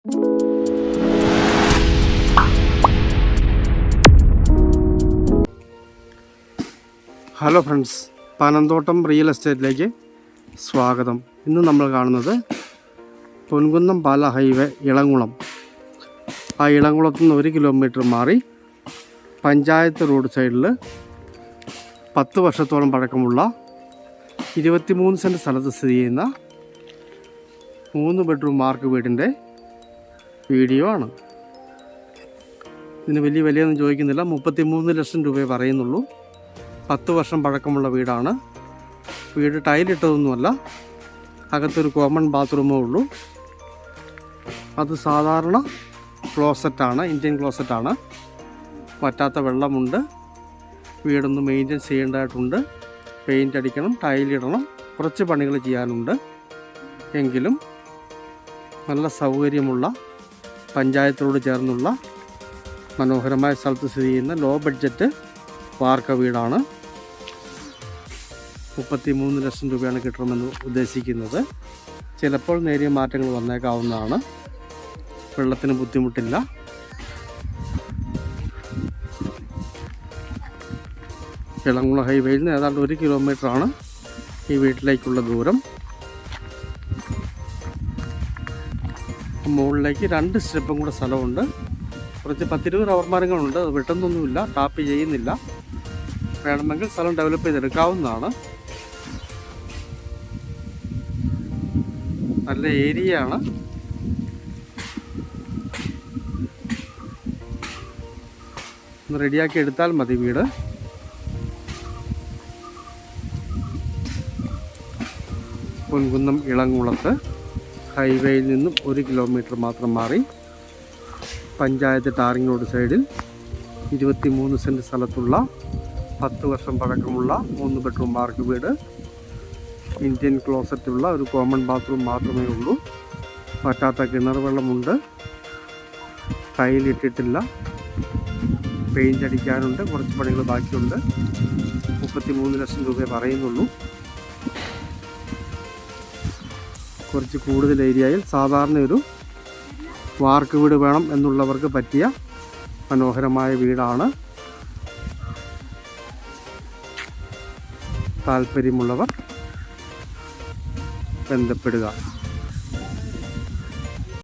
Hello friends, Panamthottam real എസ്റ്റേറ്റിലേക്ക് സ്വാഗതം. ഇന്ന് നമ്മൾ കാണുന്നത് പൊൻകുന്നം പാല ഹൈവേ ഇളംകുളം. ആ ഇളംകുളത്തു നിന്ന് 1 കിലോമീറ്റർ മാറി പഞ്ചായത്ത് റോഡ് സൈഡിൽ 10 വർഷത്തോളം പഴക്കമുള്ള 23 സെൻറ്റ് സ്ഥലത്ത് സ്ഥിതി ചെയ്യുന്ന 3 ബെഡ്റൂം മാർക്ക് വീടിൻ്റെ വീഡിയോ ആണ്. ഇതിന് വലിയ വിലയൊന്നും ചോദിക്കുന്നില്ല. 33 ലക്ഷം രൂപയെ പറയുന്നുള്ളൂ. 10 വർഷം പഴക്കമുള്ള വീടാണ്. വീട് ടൈലിട്ടതൊന്നുമല്ല. അകത്തൊരു കോമൺ ബാത്റൂമേ ഉള്ളൂ. അത് സാധാരണ ക്ലോസറ്റാണ്, ഇന്ത്യൻ ക്ലോസറ്റാണ്. വറ്റാത്ത വെള്ളമുണ്ട്. വീടൊന്ന് മെയിൻറ്റെയിൻ ചെയ്യേണ്ടതായിട്ടുണ്ട്. പെയിൻ്റ് അടിക്കണം, ടൈലിടണം, കുറച്ച് പണികൾ ചെയ്യാനുണ്ട്. എങ്കിലും നല്ല സൗകര്യമുള്ള പഞ്ചായത്തോട് ചേർന്നുള്ള മനോഹരമായ സ്ഥലത്ത് സ്ഥിതി ചെയ്യുന്ന ലോ ബഡ്ജറ്റ് വാർക്ക വീടാണ്. 33 ലക്ഷം രൂപയാണ് കിട്ടണമെന്ന് ഉദ്ദേശിക്കുന്നത്. ചിലപ്പോൾ നേരിയ മാറ്റങ്ങൾ വന്നേക്കാവുന്നതാണ്. വെള്ളത്തിന് ബുദ്ധിമുട്ടില്ല. ഇളംകുളം ഹൈവേയിൽ നിന്ന് ഏതാണ്ട് 1 കിലോമീറ്ററാണ് ഈ വീട്ടിലേക്കുള്ള ദൂരം. മുകളിലേക്ക് 2 സ്റ്റെപ്പും കൂടെ സ്ഥലമുണ്ട്. കുറച്ച് 10-20 റബ്ബർ മരങ്ങളുണ്ട്. അത് വെട്ടുന്നൊന്നുമില്ല, ടാപ്പ് ചെയ്യുന്നില്ല. വേണമെങ്കിൽ സ്ഥലം ഡെവലപ്പ് ചെയ്തെടുക്കാവുന്നതാണ്. നല്ല ഏരിയയാണ്. ഒന്ന് റെഡിയാക്കി എടുത്താൽ മതി വീട്. പൊൻകുന്നം ഇളംകുളത്ത് ഹൈവേയിൽ നിന്നും 1 കിലോമീറ്റർ മാത്രം മാറി പഞ്ചായത്ത് ടാറിംഗ് റോഡ് സൈഡിൽ 23 സെൻറ്റ് സ്ഥലത്തുള്ള 10 വർഷം പഴക്കമുള്ള 3 ബെഡ്റൂം മാർക്ക് വീട്. ഇന്ത്യൻ ക്ലോസറ്റുള്ള ഒരു കോമൺ ബാത്റൂം മാത്രമേ ഉള്ളൂ. പറ്റാത്ത കിണർ വെള്ളമുണ്ട്. ടൈലിട്ടിട്ടില്ല. പെയിൻ്റ് അടിക്കാനുണ്ട്. കുറച്ച് പണികൾ ബാക്കിയുണ്ട്. 33 ലക്ഷം രൂപയെ പറയുന്നുള്ളൂ. കുറച്ച് കൂടുതൽ ഏരിയയിൽ സാധാരണ ഒരു വാർക്ക് വീട് വേണം എന്നുള്ളവർക്ക് പറ്റിയ മനോഹരമായ വീടാണ്. താല്പര്യമുള്ളവർ ബന്ധപ്പെടുക.